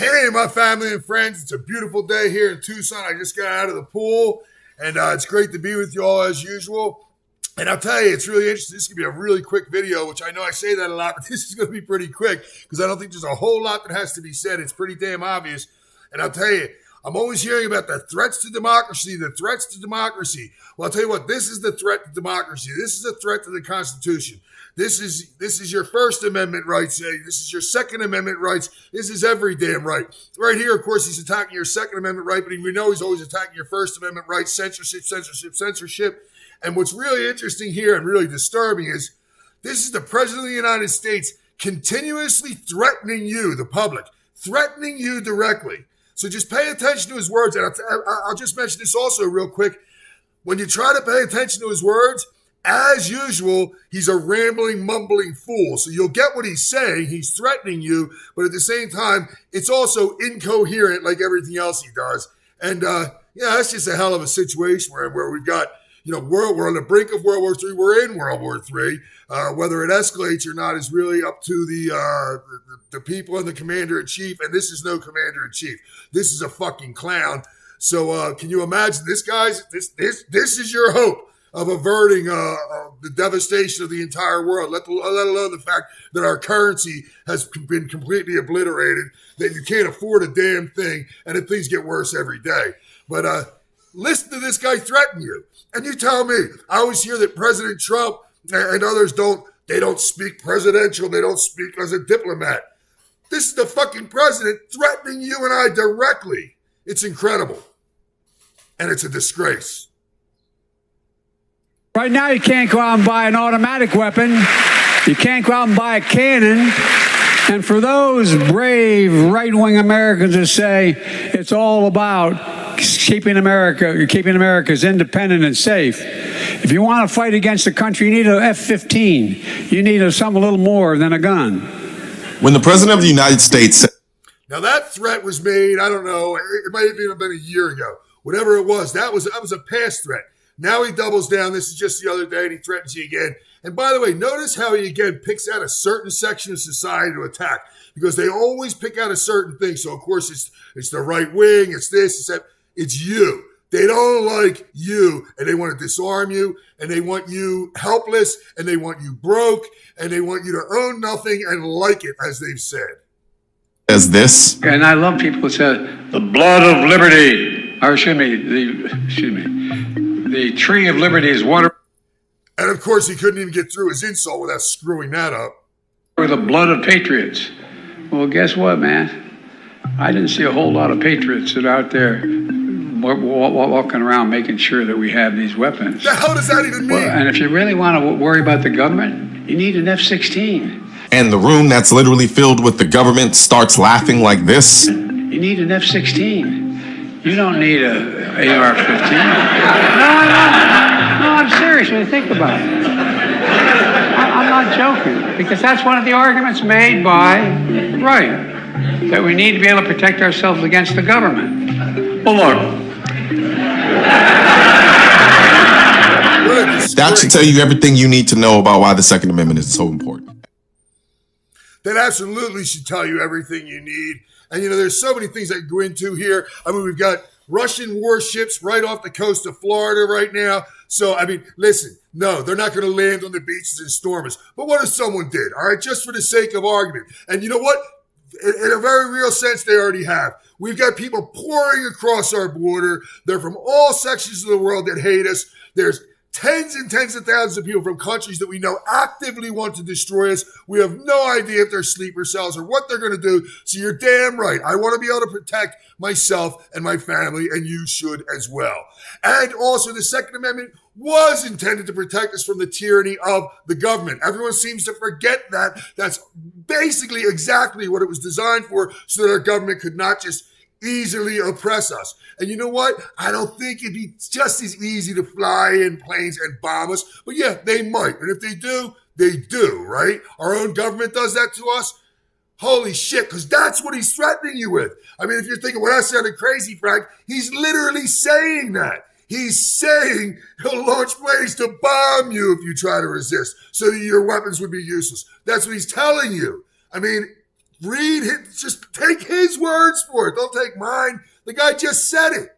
Hey, my family and friends, it's a beautiful day here in Tucson. I just got out of the pool, and it's great to be with you all as usual. And I'll tell you, it's really interesting. This is going to be a really quick video, which I know I say that a lot, but this is going to be pretty quick because I don't think there's a whole lot that has to be said. It's pretty damn obvious. And I'll tell you, I'm always hearing about the threats to democracy, Well, I'll tell you what, this is the threat to democracy. This is a threat to the Constitution. This is your First Amendment rights. This is your Second Amendment rights. This is every damn right. Right here, of course, he's attacking your Second Amendment right, but we know he's always attacking your First Amendment rights, censorship. And what's really interesting here and really disturbing is this is the President of the United States continuously threatening you, the public, threatening you directly. So just pay attention to his words. And I'll just mention this also real quick. When you try to pay attention to his words, as usual, he's a rambling, mumbling fool. So you'll get what he's saying. He's threatening you, but at the same time, it's also incoherent like everything else he does. And that's just a hell of a situation where we've got, we're on the brink of World War III. We're in World War III. Whether it escalates or not is really up to the people and the commander-in-chief. And this is no commander-in-chief. This is a fucking clown. So can you imagine this, guys? This is your hope of averting the devastation of the entire world, let alone the fact that our currency has been completely obliterated, that you can't afford a damn thing, and that things get worse every day. But listen to this guy threaten you. And you tell me, I always hear that President Trump and others don't speak presidential, they don't speak as a diplomat. This is the fucking president threatening you and I directly. It's incredible. And it's a disgrace. Right now, you can't go out and buy an automatic weapon. You can't go out and buy a cannon. And for those brave right-wing Americans that say it's all about keeping America's independent and safe, if you want to fight against the country, you need an F-15. You need something a little more than a gun. When the President of the United States... Now, that threat was made, I don't know, it might have even been a year ago. Whatever it was, that was a past threat. Now he doubles down. This is just the other day, and he threatens you again. And by the way, notice how he again picks out a certain section of society to attack, because they always pick out a certain thing. So of course it's the right wing, it's this, it's that. It's you. They don't like you, and they want to disarm you, and they want you helpless, and they want you broke, and they want you to own nothing and like it, as they've said. As this. And I love people who say the blood of liberty, or the tree of liberty is water. And of course, he couldn't even get through his insult without screwing that up. Or the blood of patriots. Well, guess what, man? I didn't see a whole lot of patriots that are out there walking around making sure that we have these weapons. The hell does that even mean? Well, and if you really want to worry about the government, you need an F-16. And the room that's literally filled with the government starts laughing like this. You need an F-16. You don't need a AR-15. No, I'm serious when you think about it. I'm not joking, because that's one of the arguments made by that we need to be able to protect ourselves against the government. Well, look. That should tell you everything you need to know about why the Second Amendment is so important. That absolutely should tell you everything you need. And, there's so many things that go into here. I mean, we've got Russian warships right off the coast of Florida right now. So, listen, no, they're not going to land on the beaches and storm us. But what if someone did? All right, just for the sake of argument. And you know what? In a very real sense, they already have. We've got people pouring across our border. They're from all sections of the world that hate us. There's tens and tens of thousands of people from countries that we know actively want to destroy us. We have no idea if they're sleeper cells or what they're going to do. So you're damn right. I want to be able to protect myself and my family, and you should as well. And also, the Second Amendment was intended to protect us from the tyranny of the government. Everyone seems to forget that. That's basically exactly what it was designed for, so that our government could not just easily oppress us. And you know what? I don't think it'd be just as easy to fly in planes and bomb us. But yeah, they might. And if they do, they do, right? Our own government does that to us. Holy shit, because that's what he's threatening you with. If you're thinking, well, that sounded crazy, Frank, he's literally saying that. He's saying he'll launch planes to bomb you if you try to resist, so that your weapons would be useless. That's what he's telling you. read it. Just take his words for it. Don't take mine. The guy just said it.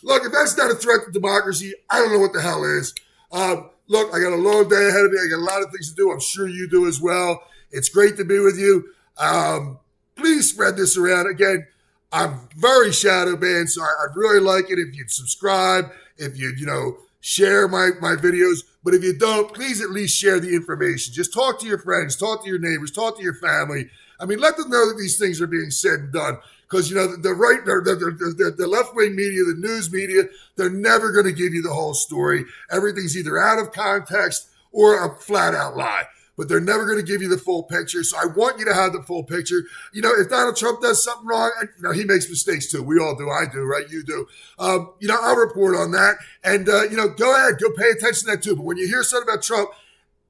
Look, if that's not a threat to democracy, I don't know what the hell is. Look, I got a long day ahead of me. I got a lot of things to do. I'm sure you do as well. It's great to be with you. Please spread this around. Again, I'm very shadow banned, so I'd really like it if you'd subscribe, if you'd, share my videos. But if you don't, please at least share the information. Just talk to your friends, talk to your neighbors, talk to your family. I mean, let them know that these things are being said and done. Because, the left-wing media, the news media, they're never going to give you the whole story. Everything's either out of context or a flat-out lie. But they're never going to give you the full picture. So I want you to have the full picture. If Donald Trump does something wrong, he makes mistakes too. We all do. I do, right? You do. I'll report on that. And, go ahead. Go pay attention to that too. But when you hear something about Trump,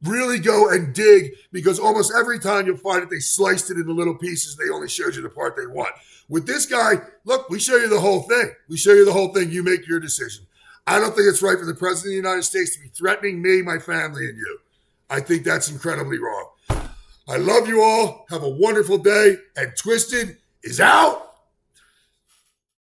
really go and dig, because almost every time you'll find that they sliced it into little pieces. They only showed you the part they want. With this guy, look, we show you the whole thing. We show you the whole thing. You make your decision. I don't think it's right for the president of the United States to be threatening me, my family, and you. I think that's incredibly wrong. I love you all. Have a wonderful day. And Twisted is out.